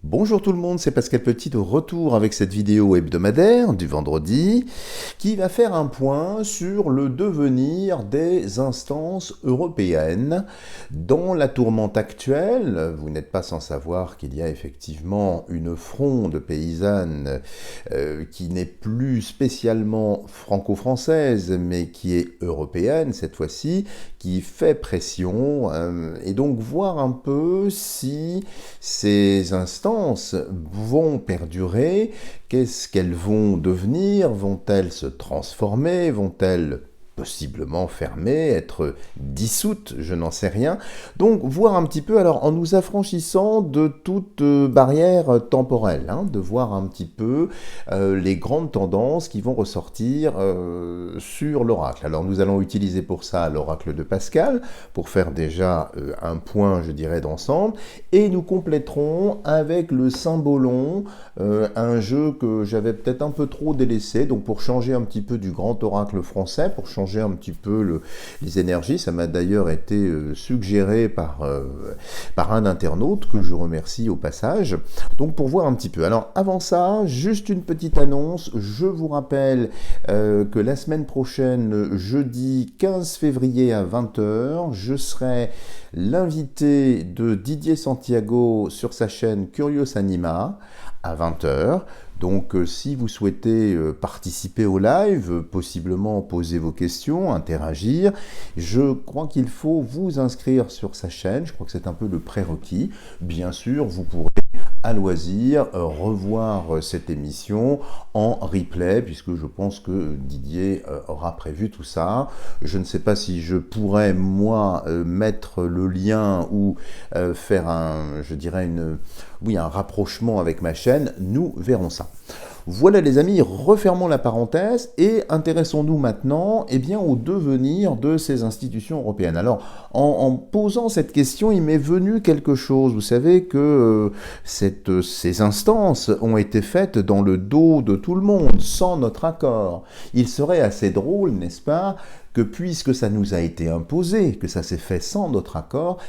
Bonjour tout le monde, c'est Pascal Petit de retour avec cette vidéo hebdomadaire du vendredi qui va faire un point sur le devenir des instances européennes. Dans la tourmente actuelle, vous n'êtes pas sans savoir qu'il y a effectivement une fronde paysanne qui n'est plus spécialement franco-française mais qui est européenne cette fois-ci, qui fait pression et donc voir un peu si ces instances vont perdurer, qu'est-ce qu'elles vont devenir, vont-elles se transformer, vont-elles possiblement fermées, être dissoutes, je n'en sais rien. Donc voir un petit peu, alors en nous affranchissant de toute barrière temporelle, de voir un petit peu les grandes tendances qui vont ressortir sur l'oracle. Alors nous allons utiliser pour ça l'oracle de Pascal, pour faire déjà un point, je dirais, d'ensemble, et nous compléterons avec le Symbolon, un jeu que j'avais peut-être un peu trop délaissé, donc pour changer un petit peu du grand oracle français, pour changer un petit peu les énergies. Ça m'a d'ailleurs été suggéré par un internaute que je remercie au passage. Donc pour voir un petit peu. Alors avant ça, juste une petite annonce. Je vous rappelle que la semaine prochaine, jeudi 15 février à 20 h, je serai l'invité de Didier Santiago sur sa chaîne Curious Anima à 20 h. Donc si vous souhaitez participer au live, possiblement poser vos questions, interagir, je crois qu'il faut vous inscrire sur sa chaîne, je crois que c'est un peu le prérequis. Bien sûr, vous pourrez à loisir revoir cette émission en replay, puisque je pense que Didier aura prévu tout ça. Je ne sais pas si je pourrais, moi, mettre le lien ou faire je dirais un rapprochement avec ma chaîne. Nous verrons ça. Voilà les amis, refermons la parenthèse et intéressons-nous maintenant au devenir de ces institutions européennes. Alors, en posant cette question, il m'est venu quelque chose. Vous savez que ces instances ont été faites dans le dos de tout le monde, sans notre accord. Il serait assez drôle, n'est-ce pas, que puisque ça nous a été imposé, que ça s'est fait sans notre accord,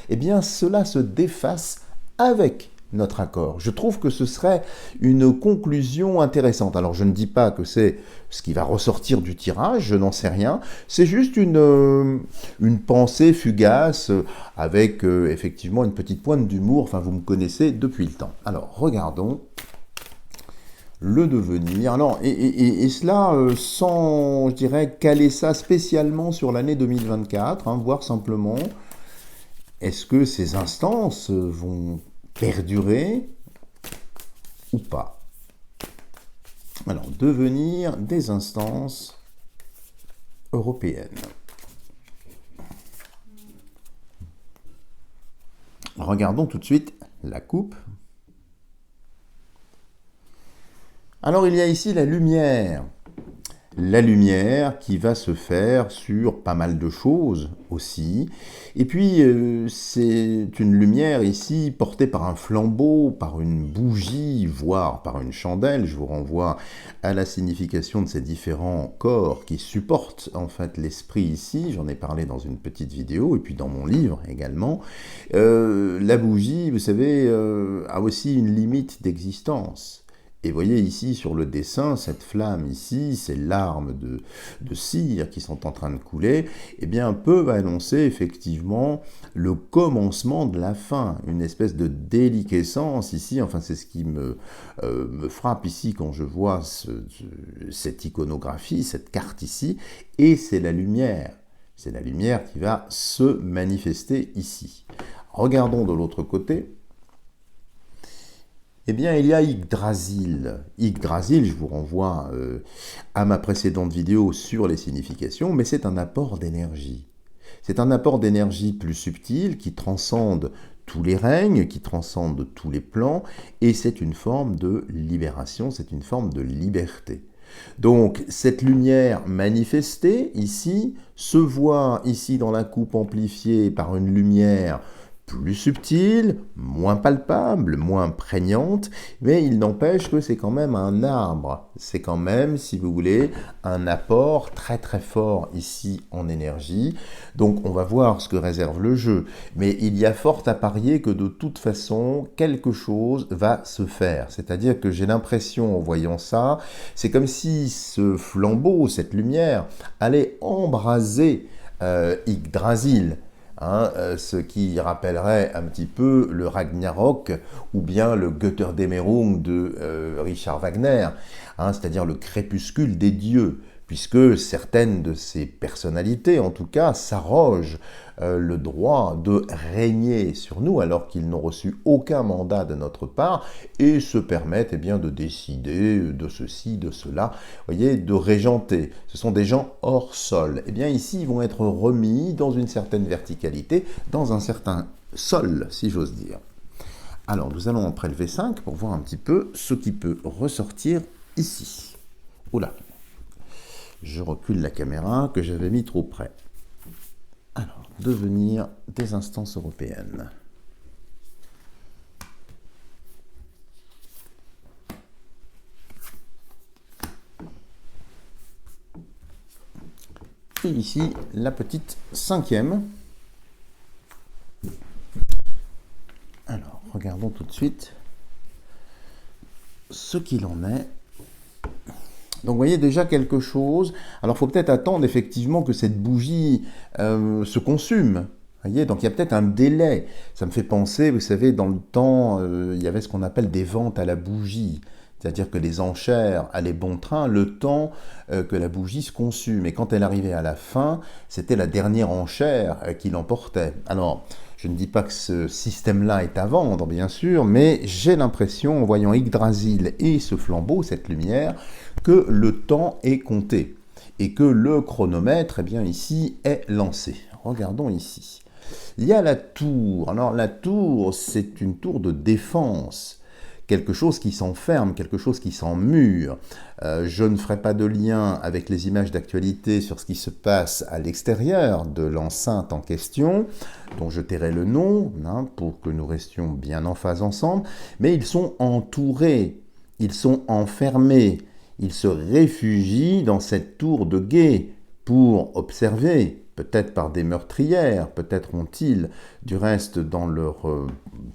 cela se défasse avec notre accord. Je trouve que ce serait une conclusion intéressante. Alors je ne dis pas que c'est ce qui va ressortir du tirage, je n'en sais rien. C'est juste une pensée fugace avec effectivement une petite pointe d'humour. Enfin, vous me connaissez depuis le temps. Alors regardons le devenir. Alors, et cela sans, je dirais, caler ça spécialement sur l'année 2024, voir simplement est-ce que ces instances vont perdurer ou pas. Alors, devenir des instances européennes. Regardons tout de suite la coupe. Alors, il y a ici la lumière. La lumière qui va se faire sur pas mal de choses aussi. Et puis, c'est une lumière ici portée par un flambeau, par une bougie, voire par une chandelle. Je vous renvoie à la signification de ces différents corps qui supportent en fait l'esprit ici. J'en ai parlé dans une petite vidéo et puis dans mon livre également. La bougie, vous savez, a aussi une limite d'existence. Et voyez ici sur le dessin, cette flamme ici, ces larmes de cire qui sont en train de couler, peuvent annoncer effectivement le commencement de la fin, une espèce de déliquescence ici, enfin c'est ce qui me frappe ici quand je vois cette iconographie, cette carte ici, et c'est la lumière. C'est la lumière qui va se manifester ici. Regardons de l'autre côté. Il y a Yggdrasil. Yggdrasil, je vous renvoie à ma précédente vidéo sur les significations, mais c'est un apport d'énergie. C'est un apport d'énergie plus subtil qui transcende tous les règnes, qui transcende tous les plans, et c'est une forme de libération, c'est une forme de liberté. Donc, cette lumière manifestée, ici, se voit ici dans la coupe amplifiée par une lumière plus subtile, moins palpable, moins prégnante, mais il n'empêche que c'est quand même un arbre. C'est quand même, si vous voulez, un apport très très fort ici en énergie. Donc on va voir ce que réserve le jeu. Mais il y a fort à parier que de toute façon, quelque chose va se faire. C'est-à-dire que j'ai l'impression, en voyant ça, c'est comme si ce flambeau, cette lumière, allait embraser Yggdrasil. Ce qui rappellerait un petit peu le Ragnarok ou bien le Götterdämmerung de Richard Wagner, c'est-à-dire le crépuscule des dieux, puisque certaines de ces personnalités, en tout cas, s'arrogent le droit de régner sur nous alors qu'ils n'ont reçu aucun mandat de notre part et se permettent bien, de décider de ceci, de cela, voyez, de régenter. Ce sont des gens hors sol. Et bien ici, ils vont être remis dans une certaine verticalité, dans un certain sol, si j'ose dire. Alors, nous allons en prélever 5 pour voir un petit peu ce qui peut ressortir ici. Oula, je recule la caméra que j'avais mis trop près. Alors, devenir des instances européennes. Et ici, la petite 5e. Alors, regardons tout de suite ce qu'il en est. Donc vous voyez déjà quelque chose. Alors il faut peut-être attendre effectivement que cette bougie se consume. Voyez, donc il y a peut-être un délai. Ça me fait penser, vous savez, dans le temps, il y avait ce qu'on appelle des ventes à la bougie. C'est-à-dire que les enchères allaient bon train le temps que la bougie se consume. Et quand elle arrivait à la fin, c'était la dernière enchère qui l'emportait. Alors, je ne dis pas que ce système-là est à vendre, bien sûr, mais j'ai l'impression, en voyant Yggdrasil et ce flambeau, cette lumière, que le temps est compté et que le chronomètre, eh bien, ici, est lancé. Regardons ici. Il y a la tour. Alors, la tour, c'est une tour de défense. Quelque chose qui s'enferme, quelque chose qui s'emmure. Je ne ferai pas de lien avec les images d'actualité sur ce qui se passe à l'extérieur de l'enceinte en question, dont je tairai le nom, pour que nous restions bien en phase ensemble, mais ils sont entourés, ils sont enfermés, ils se réfugient dans cette tour de guet pour observer, peut-être par des meurtrières, peut-être ont-ils du reste dans leur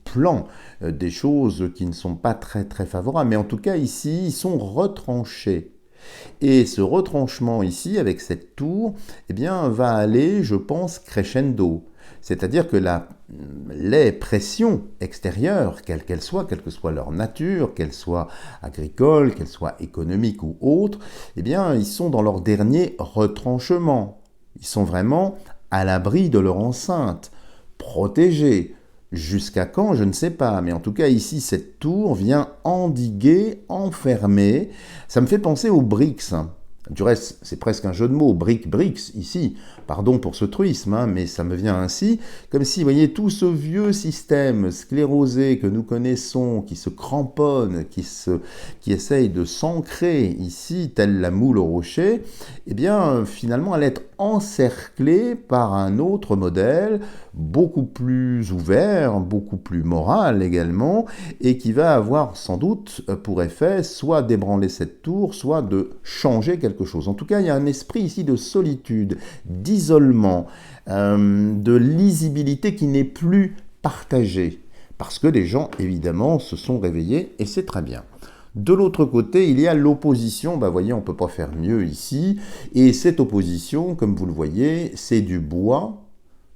plan des choses qui ne sont pas très très favorables, mais en tout cas ici, ils sont retranchés. Et ce retranchement ici, avec cette tour, eh bien, va aller, je pense, crescendo. C'est-à-dire que les pressions extérieures, quelles qu'elles soient, quelle que soit leur nature, qu'elles soient agricoles, qu'elles soient économiques ou autres, eh bien, ils sont dans leur dernier retranchement. Ils sont vraiment à l'abri de leur enceinte, protégés. Jusqu'à quand, je ne sais pas. Mais en tout cas, ici, cette tour vient endiguer, enfermer. Ça me fait penser aux BRICS. Du reste, c'est presque un jeu de mots, BRICS, ici. Pardon pour ce truisme, mais ça me vient ainsi. Comme si, vous voyez, tout ce vieux système sclérosé que nous connaissons, qui se cramponne, qui essaye de s'ancrer ici, telle la moule au rocher, eh bien, finalement, elle est encerclée par un autre modèle, beaucoup plus ouvert, beaucoup plus moral également, et qui va avoir sans doute pour effet soit d'ébranler cette tour, soit de changer quelque chose. En tout cas, il y a un esprit ici de solitude, d'isolement, de lisibilité qui n'est plus partagée, parce que les gens, évidemment, se sont réveillés, et c'est très bien. De l'autre côté, il y a l'opposition. Ben, voyez, on ne peut pas faire mieux ici. Et cette opposition, comme vous le voyez, c'est du bois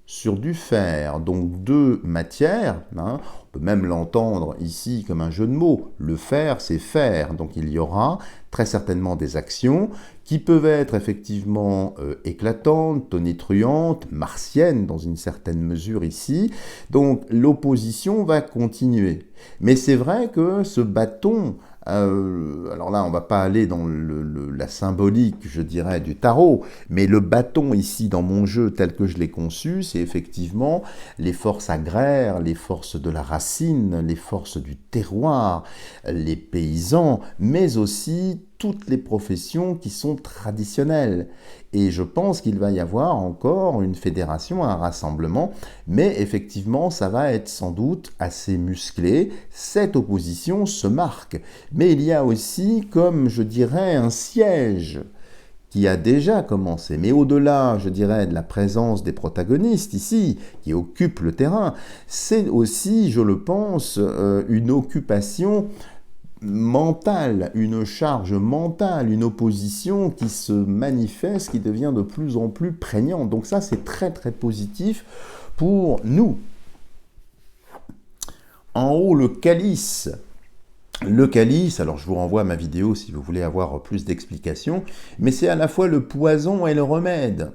sur du fer. Donc deux matières. On peut même l'entendre ici comme un jeu de mots. Le fer, c'est fer. Donc il y aura très certainement des actions qui peuvent être effectivement éclatantes, tonitruantes, martiennes dans une certaine mesure ici. Donc l'opposition va continuer. Mais c'est vrai que ce bâton, alors là, on ne va pas aller dans la symbolique, je dirais, du tarot, mais le bâton ici, dans mon jeu, tel que je l'ai conçu, c'est effectivement les forces agraires, les forces de la racine, les forces du terroir, les paysans, mais aussi toutes les professions qui sont traditionnelles. Et je pense qu'il va y avoir encore une fédération, un rassemblement, mais effectivement, ça va être sans doute assez musclé. Cette opposition se marque. Mais il y a aussi, comme je dirais, un siège qui a déjà commencé. Mais au-delà, je dirais, de la présence des protagonistes ici, qui occupent le terrain, c'est aussi, je le pense, une occupation mentale, une charge mentale, une opposition qui se manifeste, qui devient de plus en plus prégnante. Donc ça, c'est très très positif pour nous. En haut, le calice. Le calice, alors je vous renvoie à ma vidéo si vous voulez avoir plus d'explications, mais c'est à la fois le poison et le remède.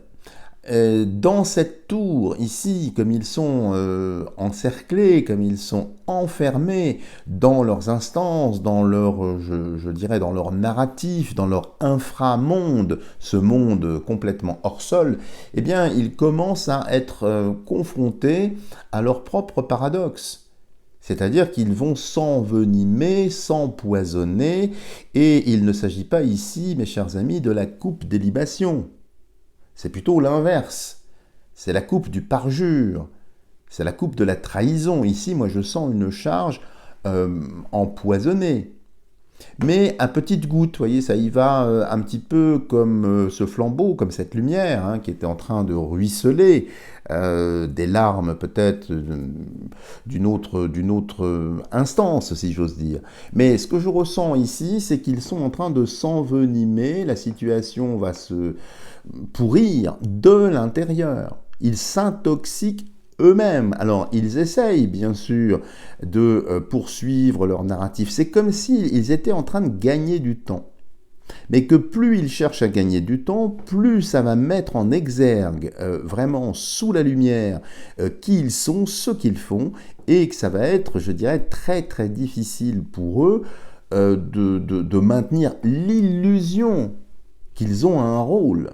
Dans cette tour, ici, comme ils sont encerclés, comme ils sont enfermés dans leurs instances, dans leur, je dirais, dans leur narratif, dans leur inframonde, ce monde complètement hors sol, eh bien, ils commencent à être confrontés à leur propre paradoxe. C'est-à-dire qu'ils vont s'envenimer, s'empoisonner, et il ne s'agit pas ici, mes chers amis, de la coupe des libations. C'est plutôt l'inverse. C'est la coupe du parjure. C'est la coupe de la trahison. Ici, moi, je sens une charge empoisonnée. Mais à petites gouttes, vous voyez, ça y va un petit peu comme ce flambeau, comme cette lumière qui était en train de ruisseler, des larmes peut-être d'une autre instance, si j'ose dire. Mais ce que je ressens ici, c'est qu'ils sont en train de s'envenimer, la situation va se pourrir de l'intérieur. Ils s'intoxiquent eux-mêmes. Alors, ils essayent, bien sûr, de poursuivre leur narratif. C'est comme s'ils étaient en train de gagner du temps. Mais que plus ils cherchent à gagner du temps, plus ça va mettre en exergue, vraiment sous la lumière, qui ils sont, ce qu'ils font, et que ça va être, je dirais, très très difficile pour eux de maintenir l'illusion qu'ils ont un rôle.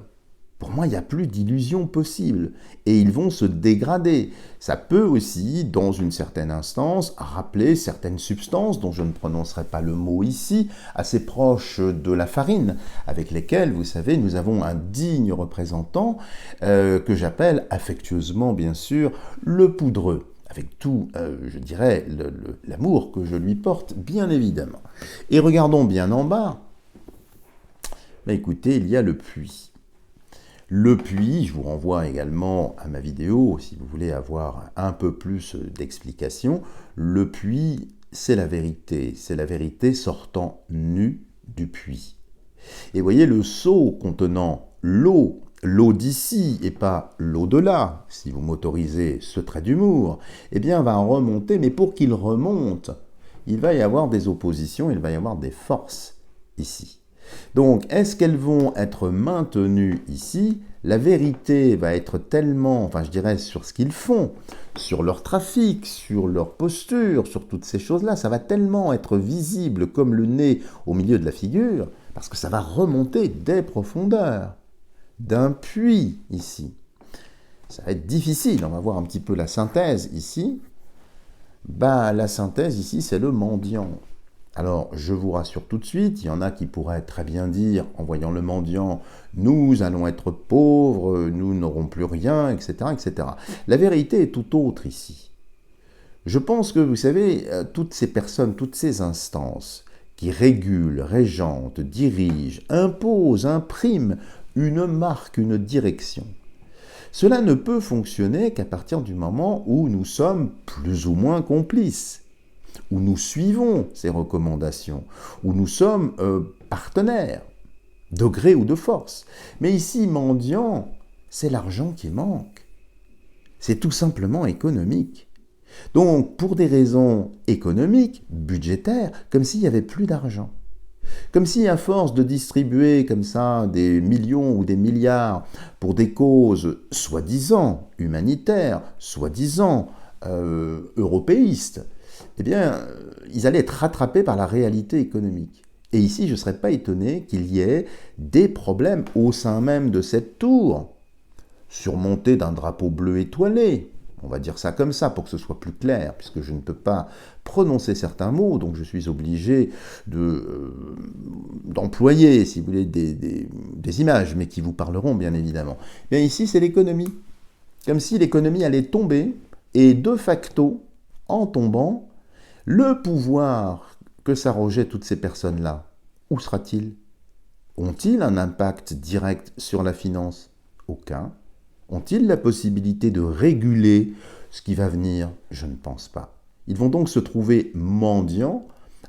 Pour moi, il n'y a plus d'illusion possible. Et ils vont se dégrader. Ça peut aussi, dans une certaine instance, rappeler certaines substances, dont je ne prononcerai pas le mot ici, assez proches de la farine, avec lesquelles, vous savez, nous avons un digne représentant, que j'appelle affectueusement, bien sûr, le poudreux. Avec tout, je dirais, l'amour que je lui porte, bien évidemment. Et regardons bien en bas. Bah, écoutez, il y a le puits. Le puits, je vous renvoie également à ma vidéo, si vous voulez avoir un peu plus d'explications. Le puits, c'est la vérité sortant nue du puits. Et vous voyez, le seau contenant l'eau d'ici et pas l'eau de là, si vous m'autorisez ce trait d'humour, eh bien va remonter, mais pour qu'il remonte, il va y avoir des oppositions, il va y avoir des forces ici. Donc, est-ce qu'elles vont être maintenues ici? La vérité va être tellement, enfin je dirais, sur ce qu'ils font, sur leur trafic, sur leur posture, sur toutes ces choses-là, ça va tellement être visible comme le nez au milieu de la figure, parce que ça va remonter des profondeurs, d'un puits ici. Ça va être difficile, on va voir un petit peu la synthèse ici. Bah, la synthèse ici, c'est le mendiant. Alors, je vous rassure tout de suite, il y en a qui pourraient très bien dire, en voyant le mendiant, nous allons être pauvres, nous n'aurons plus rien, etc., etc. La vérité est tout autre ici. Je pense que, vous savez, toutes ces personnes, toutes ces instances qui régulent, régentent, dirigent, imposent, impriment une marque, une direction, cela ne peut fonctionner qu'à partir du moment où nous sommes plus ou moins complices, où nous suivons ces recommandations, où nous sommes partenaires, de gré ou de force. Mais ici, mendiant, c'est l'argent qui manque. C'est tout simplement économique. Donc, pour des raisons économiques, budgétaires, comme s'il n'y avait plus d'argent. Comme si, à force de distribuer comme ça des millions ou des milliards pour des causes soi-disant humanitaires, soi-disant européistes, eh bien, ils allaient être rattrapés par la réalité économique. Et ici, je ne serais pas étonné qu'il y ait des problèmes au sein même de cette tour, surmontée d'un drapeau bleu étoilé. On va dire ça comme ça pour que ce soit plus clair, puisque je ne peux pas prononcer certains mots, donc je suis obligé d'employer, si vous voulez, des images, mais qui vous parleront bien évidemment. Bien ici, c'est l'économie. Comme si l'économie allait tomber, et de facto, en tombant, le pouvoir que s'arrogeaient toutes ces personnes-là, où sera-t-il? Ont-ils un impact direct sur la finance? Aucun. Ont-ils la possibilité de réguler ce qui va venir? Je ne pense pas. Ils vont donc se trouver mendiants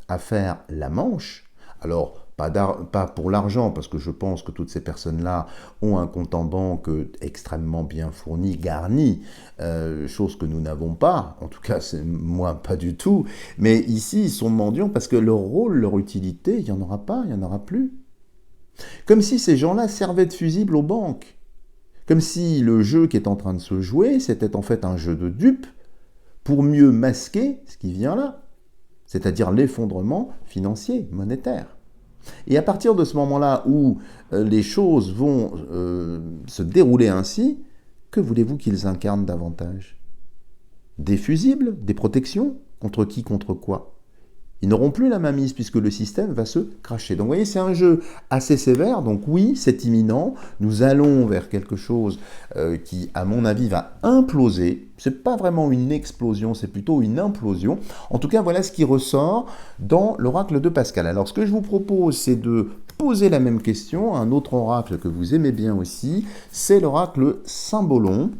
à faire la manche. Alors, pas pour l'argent, parce que je pense que toutes ces personnes-là ont un compte en banque extrêmement bien fourni, garni, chose que nous n'avons pas, en tout cas, moi, pas du tout. Mais ici, ils sont mendiants parce que leur rôle, leur utilité, il n'y en aura pas, il n'y en aura plus. Comme si ces gens-là servaient de fusibles aux banques. Comme si le jeu qui est en train de se jouer, c'était en fait un jeu de dupes pour mieux masquer ce qui vient là, c'est-à-dire l'effondrement financier, monétaire. Et à partir de ce moment-là où les choses vont se dérouler ainsi, que voulez-vous qu'ils incarnent davantage? Des fusibles? Des protections? Contre qui? Contre quoi? Ils n'auront plus la mainmise puisque le système va se cracher. Donc vous voyez, c'est un jeu assez sévère, donc oui, c'est imminent. Nous allons vers quelque chose qui, à mon avis, va imploser. Ce n'est pas vraiment une explosion, c'est plutôt une implosion. En tout cas, voilà ce qui ressort dans l'oracle de Pascal. Alors ce que je vous propose, c'est de poser la même question à un autre oracle que vous aimez bien aussi, c'est l'oracle Symbolon.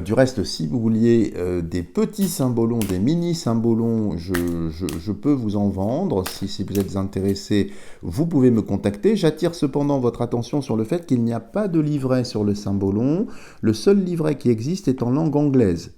Du reste, si vous vouliez des petits symbolons, des mini-symbolons, je peux vous en vendre. Si vous êtes intéressé, vous pouvez me contacter. J'attire cependant votre attention sur le fait qu'il n'y a pas de livret sur le symbolon. Le seul livret qui existe est en langue anglaise.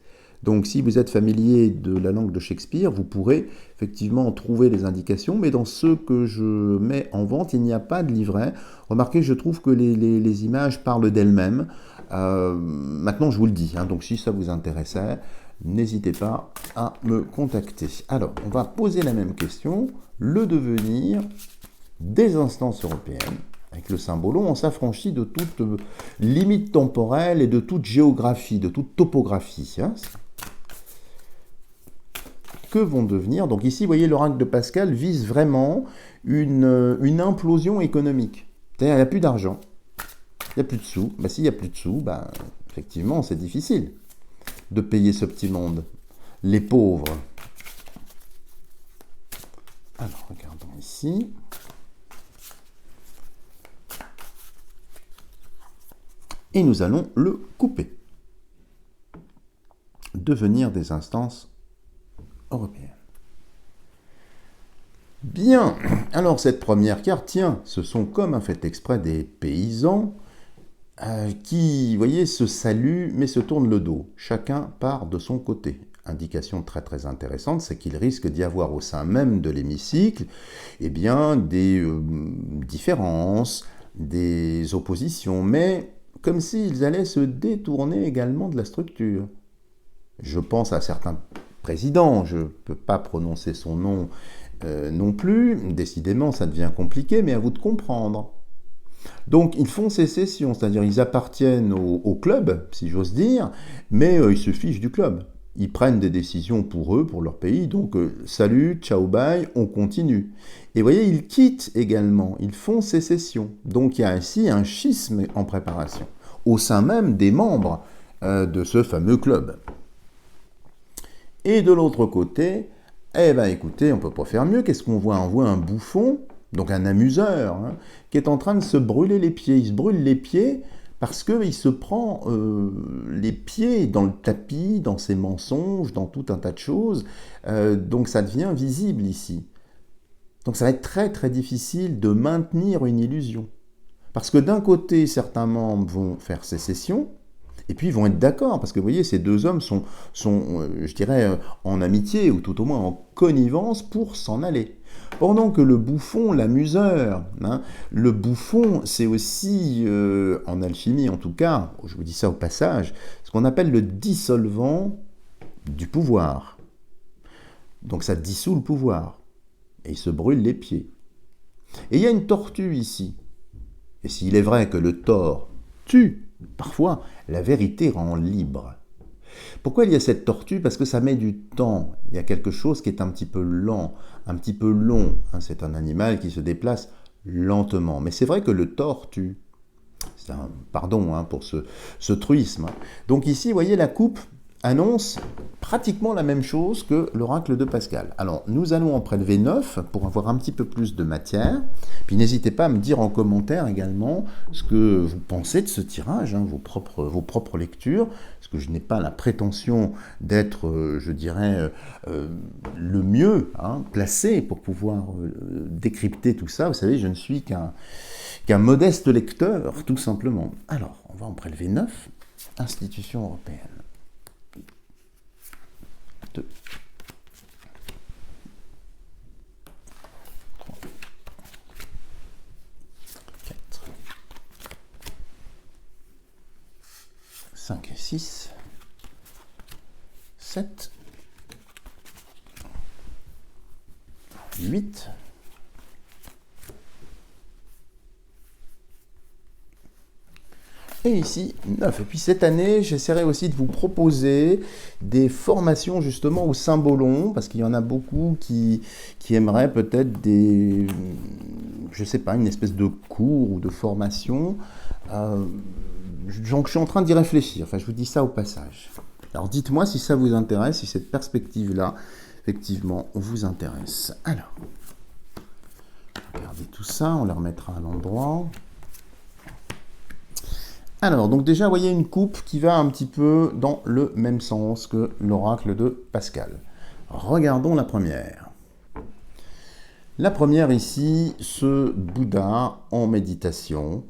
Donc si vous êtes familier de la langue de Shakespeare, vous pourrez effectivement trouver les indications, mais dans ceux que je mets en vente, il n'y a pas de livret. Remarquez, je trouve que les images parlent d'elles-mêmes. Maintenant, je vous le dis, donc si ça vous intéressait, n'hésitez pas à me contacter. Alors, on va poser la même question. Le devenir des instances européennes. Avec le symbolon, on s'affranchit de toute limite temporelle et de toute géographie, de toute topographie. Que vont devenir? Donc ici, vous voyez, l'oracle de Pascal vise vraiment une implosion économique. C'est-à-dire, il n'y a plus d'argent. Il n'y a plus de sous. S'il n'y a plus de sous, effectivement, c'est difficile de payer ce petit monde. Les pauvres. Alors, regardons ici. Et nous allons le couper. Devenir des instances européennes. Bien. Alors, cette première carte, tiens, ce sont comme un fait exprès des paysans qui, vous voyez, se saluent mais se tournent le dos. Chacun part de son côté. Indication très très intéressante, c'est qu'il risque d'y avoir au sein même de l'hémicycle des différences, des oppositions, mais comme s'ils allaient se détourner également de la structure. Je pense à certains présidents, je ne peux pas prononcer son nom non plus, décidément ça devient compliqué, mais à vous de comprendre. Donc ils font sécession, c'est-à-dire ils appartiennent au club, si j'ose dire, mais ils se fichent du club. Ils prennent des décisions pour eux, pour leur pays, donc salut, ciao, bye, on continue. Et vous voyez, ils quittent également, ils font sécession. Donc il y a ainsi un schisme en préparation, au sein même des membres de ce fameux club. Et de l'autre côté, écoutez, on ne peut pas faire mieux, qu'est-ce qu'on voit? On voit un bouffon, donc un amuseur, qui est en train de se brûler les pieds. Il se brûle les pieds parce qu'il se prend les pieds dans le tapis, dans ses mensonges, dans tout un tas de choses. Donc ça devient visible ici. Donc ça va être très très difficile de maintenir une illusion. Parce que d'un côté, certains membres vont faire sécession, et puis ils vont être d'accord, parce que vous voyez, ces deux hommes sont je dirais, en amitié, ou tout au moins en connivence pour s'en aller. Pendant que le bouffon, l'amuseur, le bouffon, c'est aussi, en alchimie en tout cas, je vous dis ça au passage, ce qu'on appelle le dissolvant du pouvoir. Donc ça dissout le pouvoir, et il se brûle les pieds. Et il y a une tortue ici. Et s'il est vrai que le tort tue, parfois, la vérité rend libre. Pourquoi il y a cette tortue? Parce que ça met du temps. Il y a quelque chose qui est un petit peu lent, un petit peu long, hein. C'est un animal qui se déplace lentement. Mais c'est vrai que le tortue, pardon, hein, pour ce truisme, hein. Donc ici, vous voyez, la coupe annonce pratiquement la même chose que l'oracle de Pascal. Alors, nous allons en prélever 9 pour avoir un petit peu plus de matière. Puis n'hésitez pas à me dire en commentaire également ce que vous pensez de ce tirage, hein, vos propres lectures, parce que je n'ai pas la prétention d'être, je dirais, le mieux, hein, placé pour pouvoir décrypter tout ça. Vous savez, je ne suis qu'un modeste lecteur, tout simplement. Alors, on va en prélever 9. Institution européenne. 2, 3, 4, 5 et 6, 7, 8, et ici 9. Et puis cette année, j'essaierai aussi de vous proposer des formations justement au cymbolon, parce qu'il y en a beaucoup qui aimeraient peut-être des, je sais pas, une espèce de cours ou de formation. Donc je suis en train d'y réfléchir, enfin je vous dis ça au passage. Alors dites-moi si ça vous intéresse, si cette perspective-là, effectivement, vous intéresse. Alors, regardez tout ça, on le remettra à l'endroit. Alors, donc déjà, vous voyez une coupe qui va un petit peu dans le même sens que l'oracle de Pascal. Regardons la première. La première ici, ce Bouddha en méditation,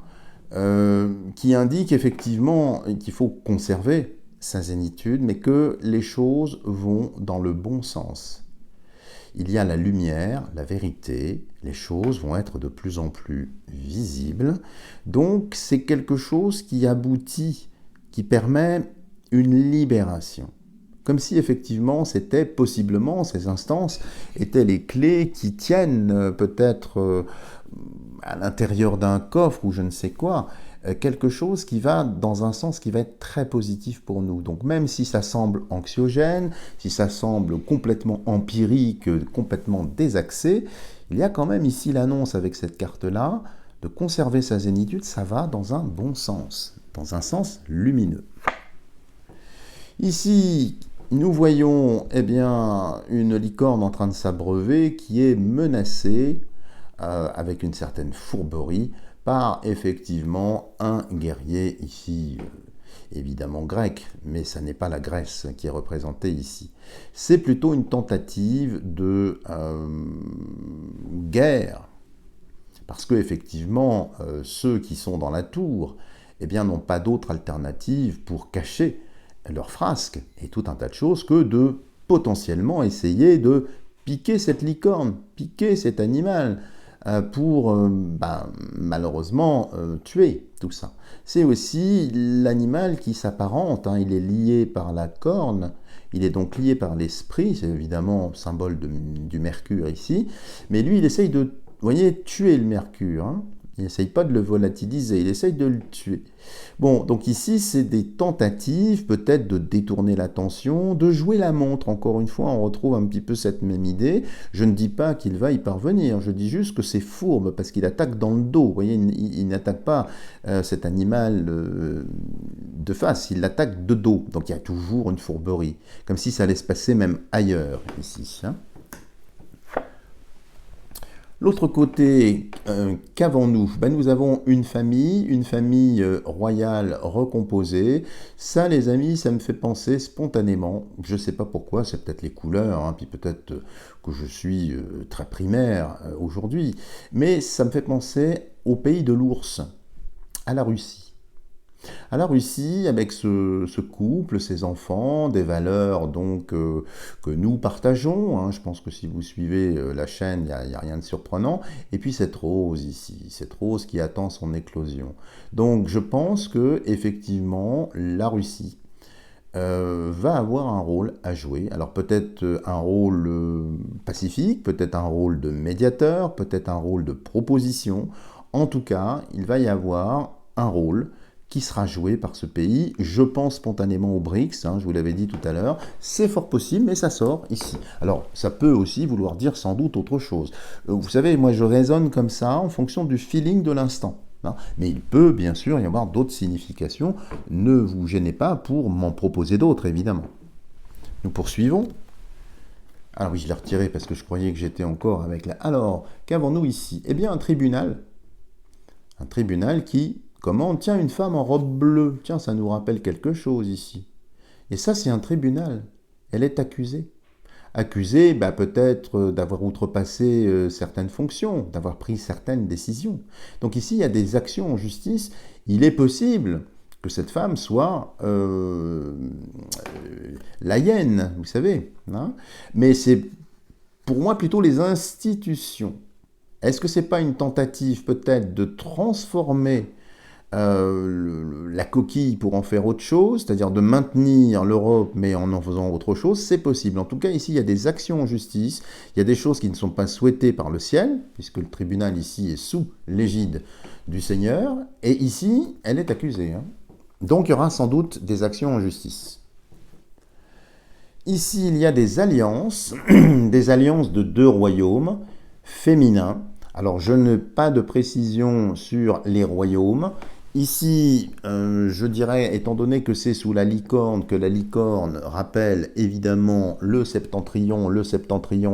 qui indique effectivement qu'il faut conserver sa zénitude, mais que les choses vont dans le bon sens. Il y a la lumière, la vérité, les choses vont être de plus en plus visibles. Donc c'est quelque chose qui aboutit, qui permet une libération. Comme si effectivement c'était possiblement, ces instances étaient les clés qui tiennent peut-être à l'intérieur d'un coffre ou je ne sais quoi, quelque chose qui va dans un sens qui va être très positif pour nous. Donc même si ça semble anxiogène, si ça semble complètement empirique, complètement désaxé, il y a quand même ici l'annonce avec cette carte-là de conserver sa zénitude, ça va dans un bon sens, dans un sens lumineux. Ici, nous voyons une licorne en train de s'abreuver qui est menacée avec une certaine fourberie par effectivement un guerrier ici, évidemment grec, mais ça n'est pas la Grèce qui est représentée ici. C'est plutôt une tentative de guerre, parce que effectivement ceux qui sont dans la tour n'ont pas d'autre alternative pour cacher leurs frasques et tout un tas de choses que de potentiellement essayer de piquer cette licorne, piquer cet animal, pour malheureusement tuer tout ça. C'est aussi l'animal qui s'apparente, hein, il est lié par la corne, il est donc lié par l'esprit, c'est évidemment symbole du mercure ici, mais lui il essaye de, vous voyez, tuer le mercure, hein. Il n'essaye pas de le volatiliser, il essaye de le tuer. Bon, donc ici, c'est des tentatives peut-être de détourner l'attention, de jouer la montre. Encore une fois, on retrouve un petit peu cette même idée. Je ne dis pas qu'il va y parvenir, je dis juste que c'est fourbe, parce qu'il attaque dans le dos. Vous voyez, il n'attaque pas cet animal de face, il l'attaque de dos. Donc il y a toujours une fourberie, comme si ça allait se passer même ailleurs, ici, hein. L'autre côté, qu'avons-nous? Nous avons une famille royale recomposée. Ça, les amis, ça me fait penser spontanément, je ne sais pas pourquoi, c'est peut-être les couleurs, hein, puis peut-être que je suis très primaire aujourd'hui, mais ça me fait penser au pays de l'ours, à la Russie. À la Russie, avec ce couple, ces enfants, des valeurs donc que nous partageons, hein, je pense que si vous suivez la chaîne, il n'y a rien de surprenant, et puis cette rose ici, cette rose qui attend son éclosion. Donc je pense que effectivement la Russie va avoir un rôle à jouer. Alors peut-être un rôle pacifique, peut-être un rôle de médiateur, peut-être un rôle de proposition. En tout cas, il va y avoir un rôle qui sera joué par ce pays. Je pense spontanément aux BRICS, hein, je vous l'avais dit tout à l'heure. C'est fort possible, mais ça sort ici. Alors, ça peut aussi vouloir dire sans doute autre chose. Vous savez, moi je raisonne comme ça en fonction du feeling de l'instant. Hein. Mais il peut bien sûr y avoir d'autres significations. Ne vous gênez pas pour m'en proposer d'autres, évidemment. Nous poursuivons. Ah oui, je l'ai retiré parce que je croyais que j'étais encore avec la... Alors, qu'avons-nous ici? Eh bien, un tribunal. Un tribunal qui commande, tiens, une femme en robe bleue. Tiens, ça nous rappelle quelque chose ici. Et ça, c'est un tribunal. Elle est accusée. Accusée, peut-être d'avoir outrepassé certaines fonctions, d'avoir pris certaines décisions. Donc ici, il y a des actions en justice. Il est possible que cette femme soit la hyène, vous savez. Hein, mais c'est pour moi plutôt les institutions. Est-ce que ce n'est pas une tentative peut-être de transformer la coquille pour en faire autre chose, c'est-à-dire de maintenir l'Europe mais en faisant autre chose? C'est possible. En tout cas, ici, il y a des actions en justice, il y a des choses qui ne sont pas souhaitées par le ciel, puisque le tribunal ici est sous l'égide du Seigneur, et ici, elle est accusée. Hein. Donc, il y aura sans doute des actions en justice. Ici, il y a des alliances de deux royaumes féminins. Alors, je n'ai pas de précision sur les royaumes. Ici, je dirais, étant donné que c'est sous la licorne, que la licorne rappelle évidemment le septentrion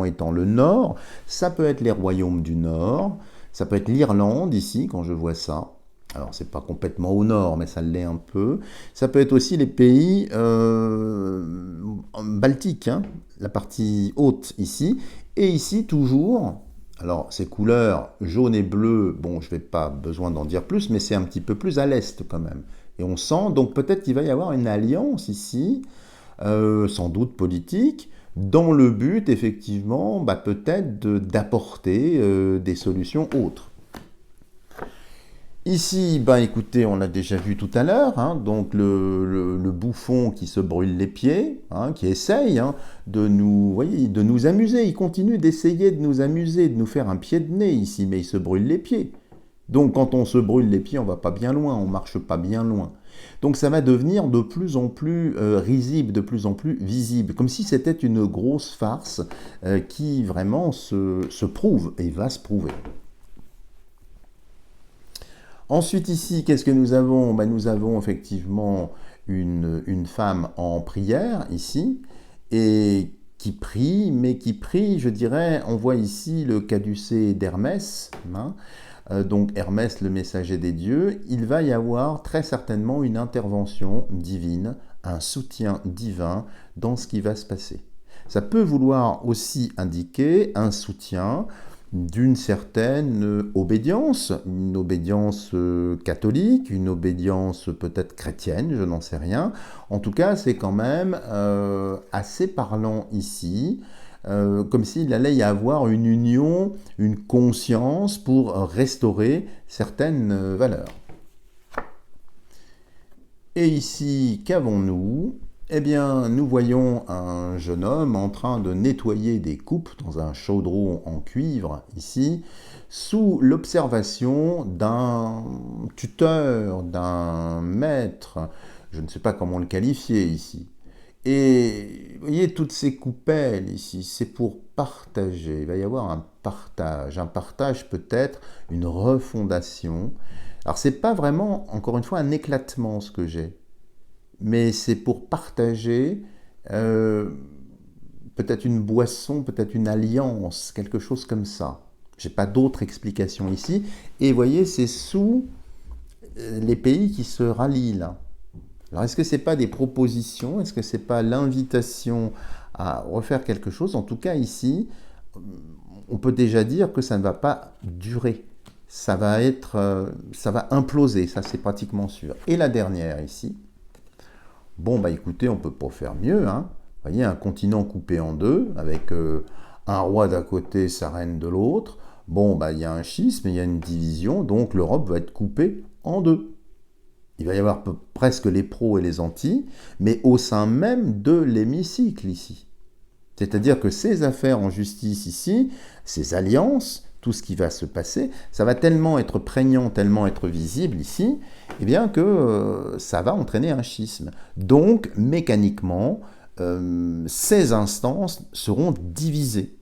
étant le nord, ça peut être les royaumes du nord, ça peut être l'Irlande ici, quand je vois ça. Alors, c'est pas complètement au nord, mais ça l'est un peu. Ça peut être aussi les pays baltiques, hein, la partie haute ici. Et ici, toujours, alors ces couleurs jaune et bleu, bon, je n'ai pas besoin d'en dire plus, mais c'est un petit peu plus à l'est quand même. Et on sent, donc peut-être qu'il va y avoir une alliance ici, sans doute politique, dans le but, effectivement, peut-être d'apporter des solutions autres. Ici, écoutez, on l'a déjà vu tout à l'heure, hein, donc le bouffon qui se brûle les pieds, hein, qui essaye de nous amuser. Il continue d'essayer de nous amuser, de nous faire un pied de nez ici, mais il se brûle les pieds. Donc quand on se brûle les pieds, on ne va pas bien loin, on ne marche pas bien loin. Donc ça va devenir de plus en plus risible, de plus en plus visible, comme si c'était une grosse farce qui vraiment se prouve et va se prouver. Ensuite ici, qu'est-ce que nous avons? Nous avons effectivement une femme en prière ici, et qui prie, mais qui prie, je dirais, on voit ici le caducée d'Hermès, hein, donc Hermès le messager des dieux. Il va y avoir très certainement une intervention divine, un soutien divin dans ce qui va se passer. Ça peut vouloir aussi indiquer un soutien d'une certaine obédience, une obédience catholique, une obédience peut-être chrétienne, je n'en sais rien. En tout cas, c'est quand même assez parlant ici, comme s'il allait y avoir une union, une conscience pour restaurer certaines valeurs. Et ici, qu'avons-nous ? Eh bien, nous voyons un jeune homme en train de nettoyer des coupes dans un chaudron en cuivre, ici, sous l'observation d'un tuteur, d'un maître, je ne sais pas comment le qualifier ici. Et vous voyez, toutes ces coupelles ici, c'est pour partager. Il va y avoir un partage peut-être, une refondation. Alors, ce n'est pas vraiment, encore une fois, un éclatement ce que j'ai. Mais c'est pour partager peut-être une boisson, peut-être une alliance, quelque chose comme ça. Je n'ai pas d'autre explication ici. Et vous voyez, c'est sous les pays qui se rallient là. Alors, est-ce que ce n'est pas des propositions? Est-ce que ce n'est pas l'invitation à refaire quelque chose? En tout cas, ici, on peut déjà dire que ça ne va pas durer. Ça va imploser, ça c'est pratiquement sûr. Et la dernière ici. Bon, écoutez, on ne peut pas faire mieux. Hein. Vous voyez, un continent coupé en deux, avec un roi d'un côté, sa reine de l'autre. Bon, il y a un schisme, il y a une division, donc l'Europe va être coupée en deux. Il va y avoir presque les pros et les antis, mais au sein même de l'hémicycle ici. C'est-à-dire que ces affaires en justice ici, ces alliances, tout ce qui va se passer, ça va tellement être prégnant, tellement être visible ici, eh bien que ça va entraîner un schisme. Donc, mécaniquement, ces instances seront divisées.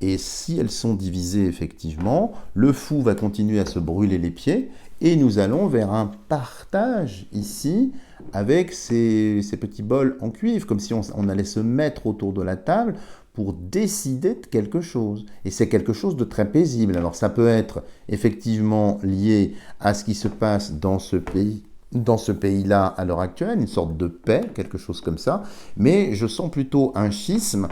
Et si elles sont divisées effectivement, le fou va continuer à se brûler les pieds et nous allons vers un partage ici avec ces petits bols en cuivre, comme si on allait se mettre autour de la table pour décider de quelque chose. Et c'est quelque chose de très paisible. Alors ça peut être effectivement lié à ce qui se passe dans ce pays-là à l'heure actuelle, une sorte de paix, quelque chose comme ça, mais je sens plutôt un schisme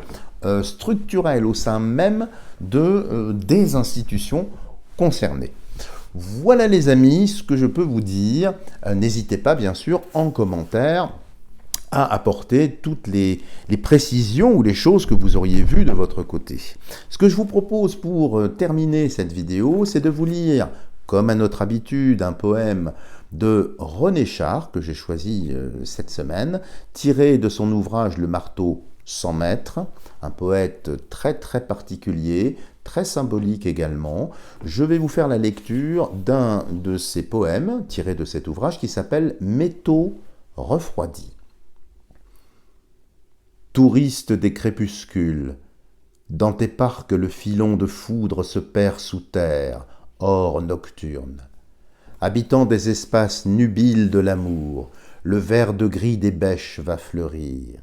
structurel au sein même des institutions concernées. Voilà les amis, ce que je peux vous dire. N'hésitez pas bien sûr en commentaire à apporter toutes les précisions ou les choses que vous auriez vues de votre côté. Ce que je vous propose pour terminer cette vidéo, c'est de vous lire, comme à notre habitude, un poème de René Char, que j'ai choisi cette semaine, tiré de son ouvrage Le marteau sans maître, un poète très très particulier, très symbolique également. Je vais vous faire la lecture d'un de ses poèmes tiré de cet ouvrage qui s'appelle « Métaux refroidis ». Touriste des crépuscules, dans tes parcs le filon de foudre se perd sous terre, or nocturne. Habitant des espaces nubiles de l'amour, le vert de gris des bêches va fleurir.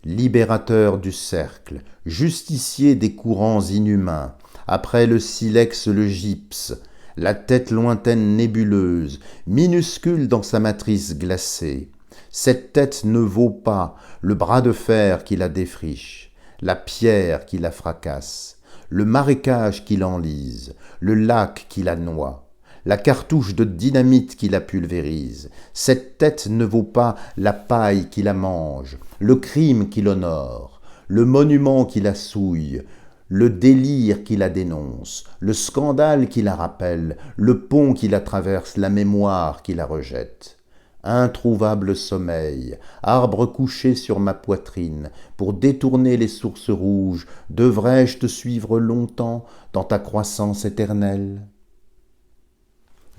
Libérateur du cercle, justicier des courants inhumains, après le silex le gypse, la tête lointaine nébuleuse, minuscule dans sa matrice glacée. Cette tête ne vaut pas le bras de fer qui la défriche, la pierre qui la fracasse, le marécage qui l'enlise, le lac qui la noie, la cartouche de dynamite qui la pulvérise. Cette tête ne vaut pas la paille qui la mange, le crime qui l'honore, le monument qui la souille, le délire qui la dénonce, le scandale qui la rappelle, le pont qui la traverse, la mémoire qui la rejette. Introuvable sommeil, arbre couché sur ma poitrine, pour détourner les sources rouges, devrais-je te suivre longtemps dans ta croissance éternelle ?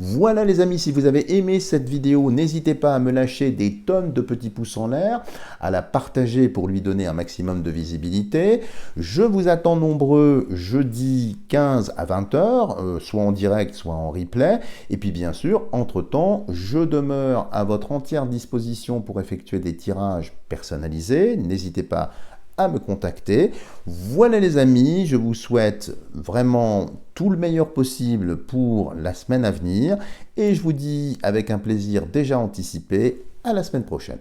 Voilà les amis, si vous avez aimé cette vidéo, n'hésitez pas à me lâcher des tonnes de petits pouces en l'air, à la partager pour lui donner un maximum de visibilité. Je vous attends nombreux jeudi 15 à 20h, soit en direct, soit en replay. Et puis bien sûr, entre-temps, je demeure à votre entière disposition pour effectuer des tirages personnalisés. N'hésitez pas à me contacter. Voilà les amis, je vous souhaite vraiment tout le meilleur possible pour la semaine à venir et je vous dis avec un plaisir déjà anticipé à la semaine prochaine.